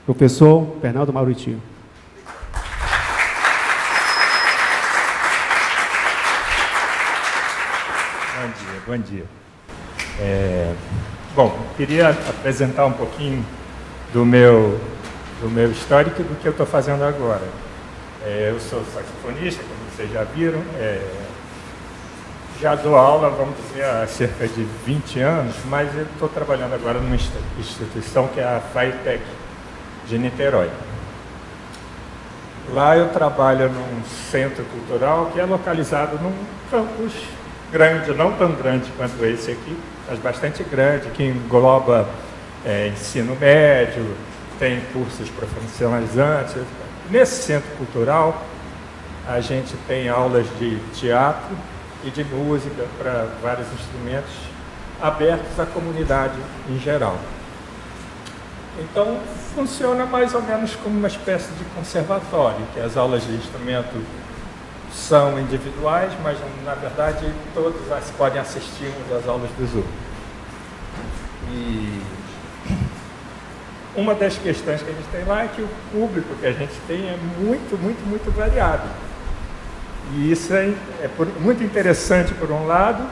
Professor Bernardo Mauritinho. Bom dia. Bom, queria apresentar um pouquinho do meu histórico e do que eu estou fazendo agora. Eu sou saxofonista, como vocês já viram. Já dou aula, vamos dizer, há cerca de 20 anos, mas eu estou trabalhando agora numa instituição que é a FAITEC, de Niterói. Lá eu trabalho num centro cultural que é localizado num campus grande, não tão grande quanto esse aqui, mas bastante grande, que engloba ensino médio, tem cursos profissionalizantes. Nesse centro cultural, a gente tem aulas de teatro e de música para vários instrumentos abertos à comunidade em geral. Então, funciona mais ou menos como uma espécie de conservatório, que as aulas de instrumento são individuais, mas, na verdade, todos podem assistir uns às aulas dos outros. E uma das questões que a gente tem lá é que o público que a gente tem é muito variado. E isso é muito interessante por um lado,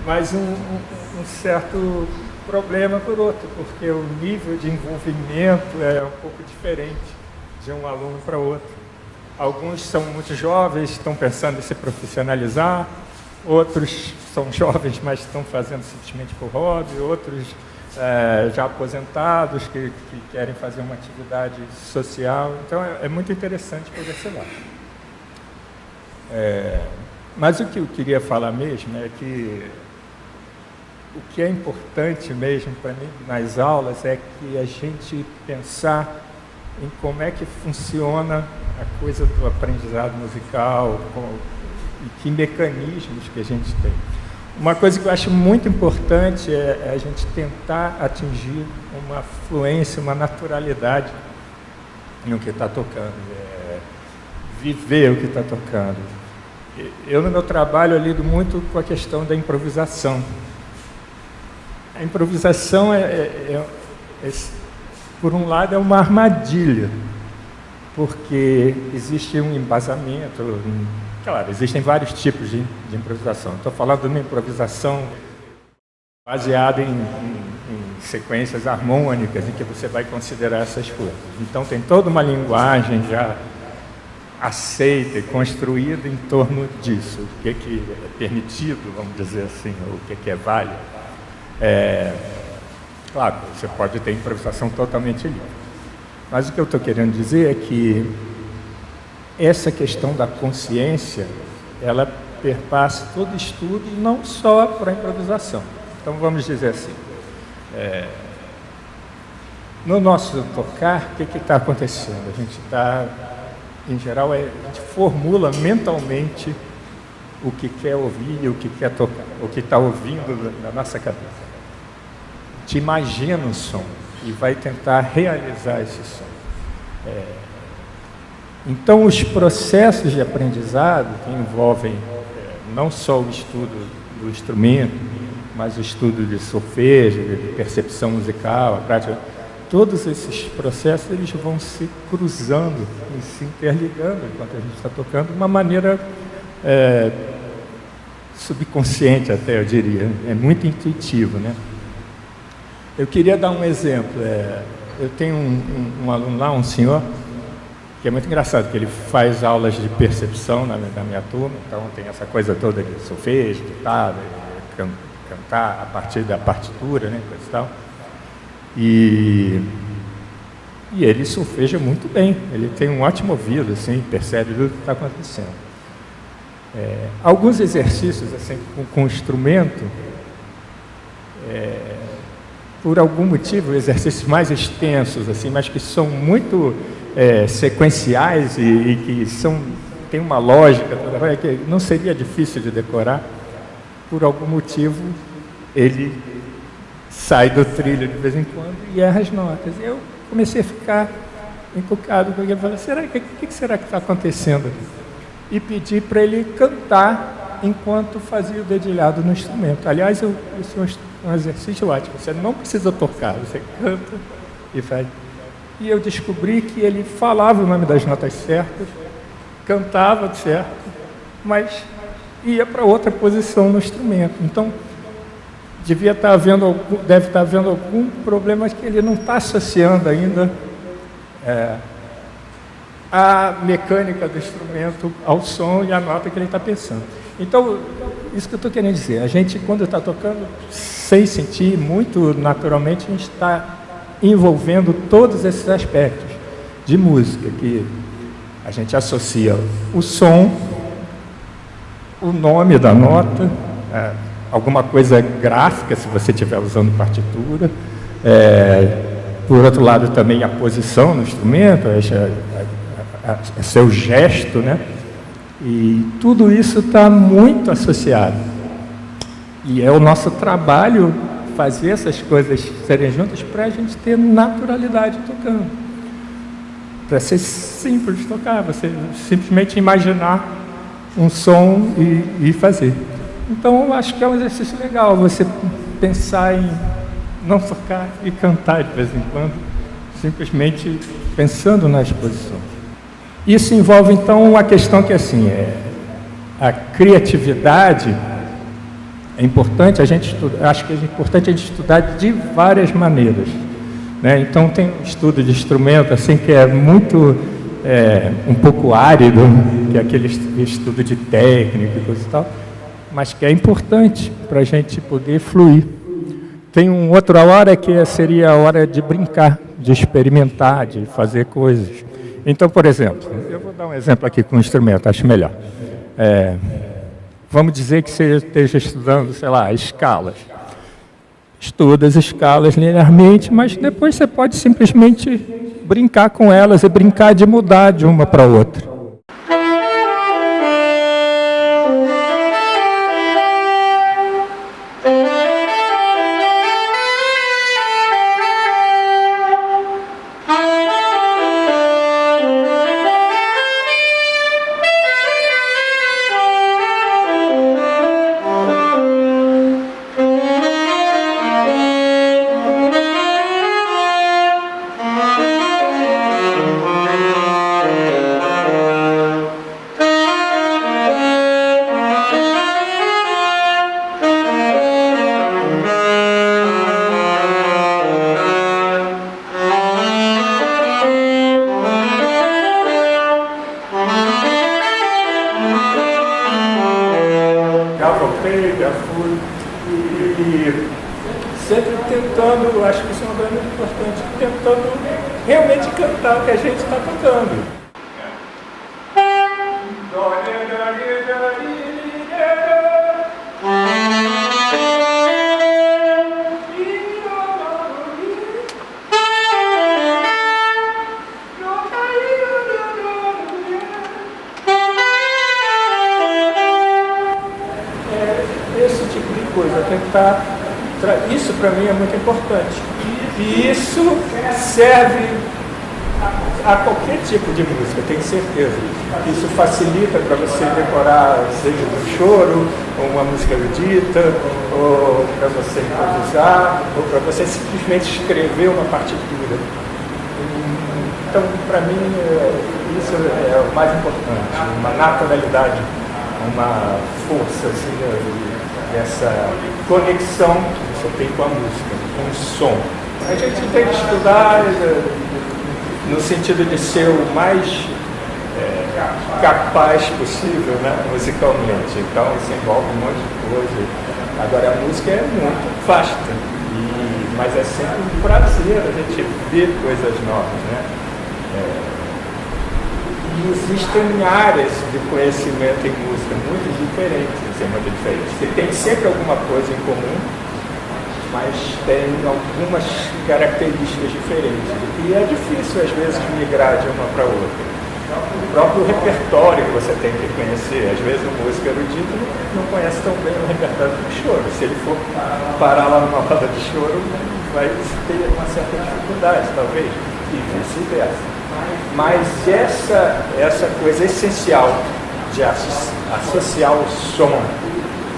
mas um certo problema por outro, porque o nível de envolvimento é um pouco diferente de um aluno para outro. Alguns são muito jovens, estão pensando em se profissionalizar, outros são jovens, mas estão fazendo simplesmente por hobby, outros já aposentados que querem fazer uma atividade social. Então é muito interessante por esse lado. Mas o que eu queria falar mesmo é que o que é importante mesmo para mim nas aulas é que a gente pensar em como é que funciona a coisa do aprendizado musical e que mecanismos que a gente tem. Uma coisa que eu acho muito importante é a gente tentar atingir uma fluência, uma naturalidade no que está tocando, viver o que está tocando. Eu, no meu trabalho, eu lido muito com a questão da improvisação. A improvisação, por um lado, é uma armadilha, porque existe um embasamento. Claro, existem vários tipos de improvisação. Estou falando de uma improvisação baseada em sequências harmônicas, em que você vai considerar essas coisas. Então, tem toda uma linguagem já aceita e construída em torno disso. O que é permitido, vamos dizer assim, ou o que é válido. Claro, você pode ter improvisação totalmente livre. Mas o que eu estou querendo dizer é que essa questão da consciência, ela perpassa todo estudo, não só para a improvisação. Então, vamos dizer assim, no nosso tocar, o que está acontecendo? A gente está, em geral, a gente formula mentalmente o que quer ouvir e o que quer tocar, o que está ouvindo na nossa cabeça. A gente imagina o som e vai tentar realizar esse som. Então, os processos de aprendizado que envolvem não só o estudo do instrumento, mas o estudo de solfejo, de percepção musical, a prática, todos esses processos eles vão se cruzando e se interligando enquanto a gente está tocando de uma maneira subconsciente até, eu diria. É muito intuitivo, né? Eu queria dar um exemplo. Eu tenho um aluno lá, um senhor, que é muito engraçado, que ele faz aulas de percepção na minha turma, então tem essa coisa toda de solfejo, guitarra, cantar a partir da partitura, né, coisa e tal. E ele solfeja muito bem, ele tem um ótimo ouvido, assim, percebe tudo que está acontecendo. Alguns exercícios assim, com instrumento, por algum motivo, exercícios mais extensos, assim, mas que são muito sequenciais e que tem uma lógica, que não seria difícil de decorar, por algum motivo, ele sai do trilho de vez em quando e erra as notas. Eu comecei a ficar encucado, porque eu falei, o que será que está acontecendo aqui? E pedi para ele cantar enquanto fazia o dedilhado no instrumento. Aliás, isso é um exercício ótimo. Você não precisa tocar, você canta e faz. e eu descobri que ele falava o nome das notas certas, cantava certo, mas ia para outra posição no instrumento. Então, deve estar havendo algum problema que ele não está associando ainda a mecânica do instrumento ao som e à nota que ele está pensando. Então, isso que eu estou querendo dizer, a gente, quando está tocando, sem sentir, muito naturalmente, a gente está envolvendo todos esses aspectos de música, que a gente associa o som, o nome da nota, alguma coisa gráfica, se você estiver usando partitura, por outro lado também a posição no instrumento, seu gesto, né? E tudo isso está muito associado. E é o nosso trabalho fazer essas coisas serem juntas para a gente ter naturalidade tocando. Para ser simples de tocar, você simplesmente imaginar um som e fazer. Então, eu acho que é um exercício legal você pensar em não tocar e cantar de vez em quando, simplesmente pensando na exposição. Isso envolve, então, a questão que, assim, a criatividade é importante, acho que é importante a gente estudar de várias maneiras, né? Então, tem um estudo de instrumento, assim, que é muito, um pouco árido, que é aquele estudo de técnica e coisa e tal, mas que é importante para a gente poder fluir. Tem uma outra hora que seria a hora de brincar, de experimentar, de fazer coisas. Então, por exemplo, eu vou dar um exemplo aqui com o instrumento, acho melhor. Vamos dizer que você esteja estudando, sei lá, escalas. Estuda as escalas linearmente, mas depois você pode simplesmente brincar com elas e brincar de mudar de uma para outra. Já fui, e sempre tentando, acho que isso é uma coisa muito importante, tentando realmente cantar o que a gente está tocando. Esse tipo de coisa, tentar. Isso para mim é muito importante. E isso serve a qualquer tipo de música, tenho certeza. Isso facilita para você decorar, seja um choro, ou uma música erudita, ou para você improvisar, ou para você simplesmente escrever uma partitura. Então, para mim, isso é o mais importante, uma naturalidade, uma força, assim, essa conexão que você tem com a música, com o som. A gente tem que estudar no sentido de ser o mais capaz possível, né, musicalmente. Então, isso envolve um monte de coisa. Agora, a música é muito vasta, mas é sempre um prazer a gente ver coisas novas, né? E existem áreas de conhecimento em música muito diferentes, Você tem sempre alguma coisa em comum, mas tem algumas características diferentes. E é difícil, às vezes, migrar de uma para outra. O próprio repertório que você tem que conhecer. Às vezes, o músico erudito não conhece tão bem o repertório do choro. Se ele for parar lá numa roda de choro, vai ter uma certa dificuldade, talvez, e vice-versa. Mas essa coisa essencial de associar o som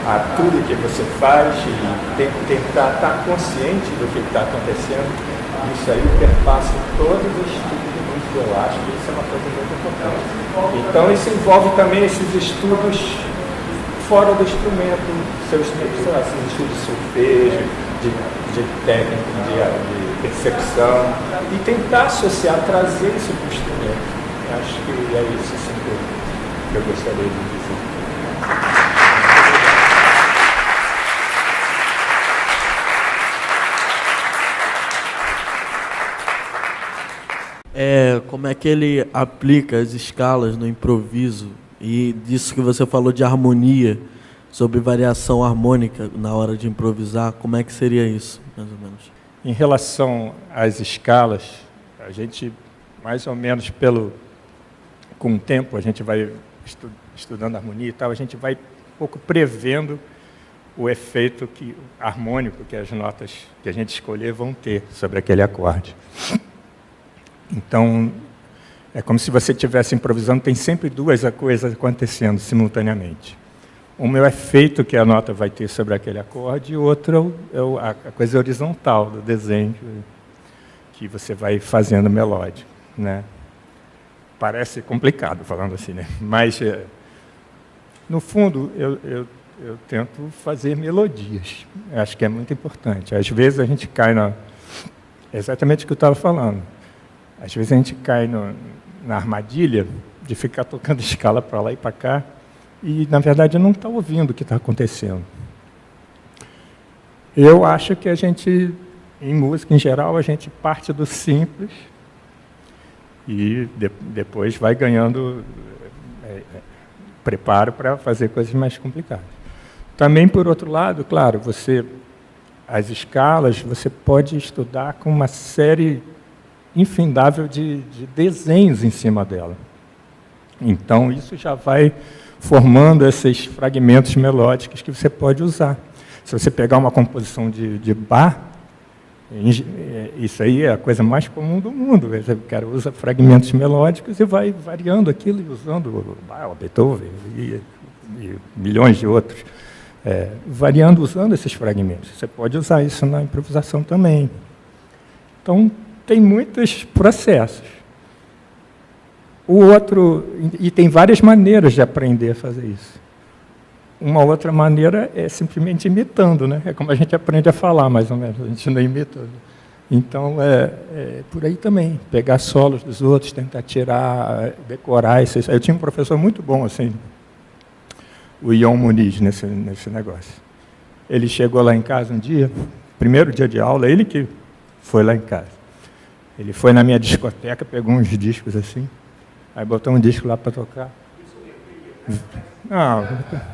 a tudo que você faz e tentar estar consciente do que está acontecendo, isso aí perpassa todos os tipos de música. Eu acho que isso é uma coisa muito importante. Então, isso envolve também esses estudos fora do instrumento, seus estudos de solfejo, de técnica, de percepção, e tentar associar, trazer isso para o instrumento. Acho que é isso sim, que eu gostaria de dizer. Como é que ele aplica as escalas no improviso, e disso que você falou de harmonia, sobre variação harmônica na hora de improvisar, como é que seria isso, mais ou menos? Em relação às escalas, a gente, mais ou menos com o tempo, a gente vai estudando harmonia e tal, a gente vai um pouco prevendo o efeito harmônico que as notas que a gente escolher vão ter sobre aquele acorde. Então, é como se você estivesse improvisando, tem sempre duas coisas acontecendo simultaneamente. Uma é o efeito que a nota vai ter sobre aquele acorde, e outro é a coisa horizontal do desenho que você vai fazendo melódico, né? Parece complicado falando assim, né? Mas, no fundo, eu tento fazer melodias. Eu acho que é muito importante. Às vezes a gente cai exatamente o que eu estava falando. Às vezes a gente cai na armadilha de ficar tocando escala para lá e para cá, e, na verdade, não está ouvindo o que está acontecendo. Eu acho que a gente, em música em geral, a gente parte do simples e depois vai ganhando preparo para fazer coisas mais complicadas. Também, por outro lado, claro, as escalas você pode estudar com uma série infindável de desenhos em cima dela. Então, isso já vai formando esses fragmentos melódicos que você pode usar. Se você pegar uma composição de Bach, isso aí é a coisa mais comum do mundo. O cara usa fragmentos melódicos e vai variando aquilo e usando o Bach, o Beethoven e milhões de outros. Variando, usando esses fragmentos. Você pode usar isso na improvisação também. Então, tem muitos processos. E tem várias maneiras de aprender a fazer isso. Uma outra maneira é simplesmente imitando, né? É como a gente aprende a falar, mais ou menos, a gente não imita. Então, por aí também, pegar solos dos outros, tentar tirar, decorar. Eu tinha um professor muito bom, assim, o Ion Muniz, nesse negócio. Ele chegou lá em casa um dia, primeiro dia de aula, ele que foi lá em casa. Ele foi na minha discoteca, pegou uns discos assim, aí botou um disco lá para tocar.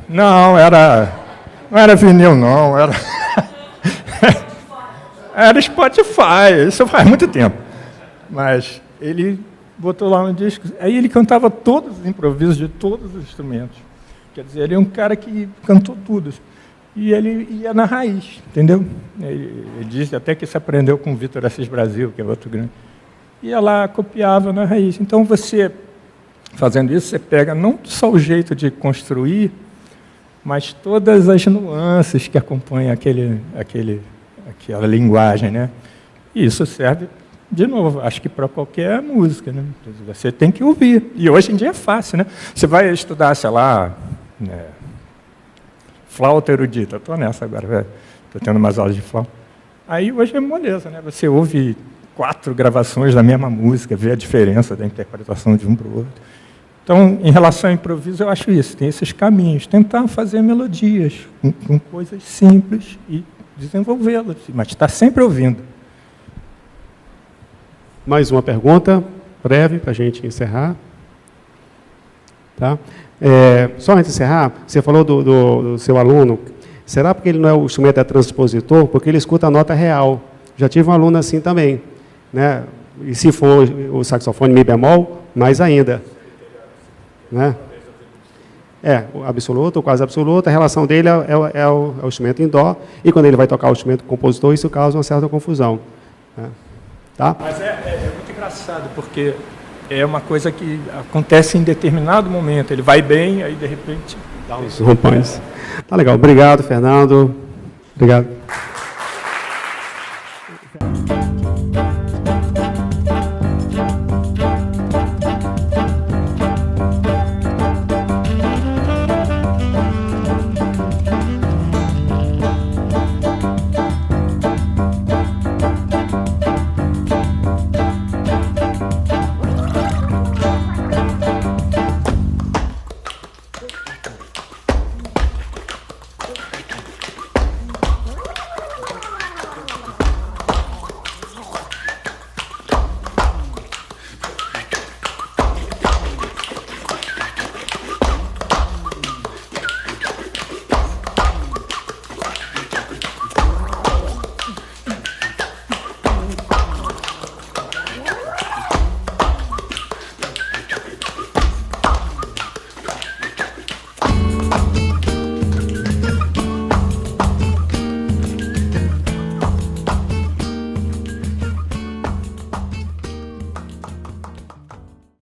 Não era vinil, não, era Spotify, isso faz muito tempo. Mas ele botou lá um disco, aí ele cantava todos os improvisos de todos os instrumentos. Quer dizer, ele é um cara que cantou tudo. E ele ia na raiz, entendeu? Ele disse até que se aprendeu com o Vitor Assis Brasil, que é outro grande. Ia lá, copiava na raiz. Então, você, fazendo isso, você pega não só o jeito de construir, mas todas as nuances que acompanham aquela linguagem, né? E isso serve, de novo, acho que para qualquer música, né? Você tem que ouvir. E hoje em dia é fácil, né? Você vai estudar, sei lá, flauta erudita. Estou nessa agora, estou tendo umas aulas de flauta. Aí hoje é moleza, né? Você ouve 4 gravações da mesma música, vê a diferença da interpretação de um para o outro. Então, em relação ao improviso, eu acho isso, tem esses caminhos. Tentar fazer melodias com coisas simples e desenvolvê-las, mas está sempre ouvindo. Mais uma pergunta breve para a gente encerrar. Tá? Só antes de encerrar, você falou do seu aluno. Será porque ele não é o instrumento é transpositor? Porque ele escuta a nota real. Já tive um aluno assim também, né? E se for o saxofone mi bemol, mais ainda, né? O absoluto, o quase absoluto, a relação dele é o instrumento em dó, e quando ele vai tocar o instrumento compositor, isso causa uma certa confusão, né? Tá? Mas é muito engraçado, porque é uma coisa que acontece em determinado momento. Ele vai bem, aí de repente dá uns rompões. Tá legal. Obrigado, Fernando. Obrigado.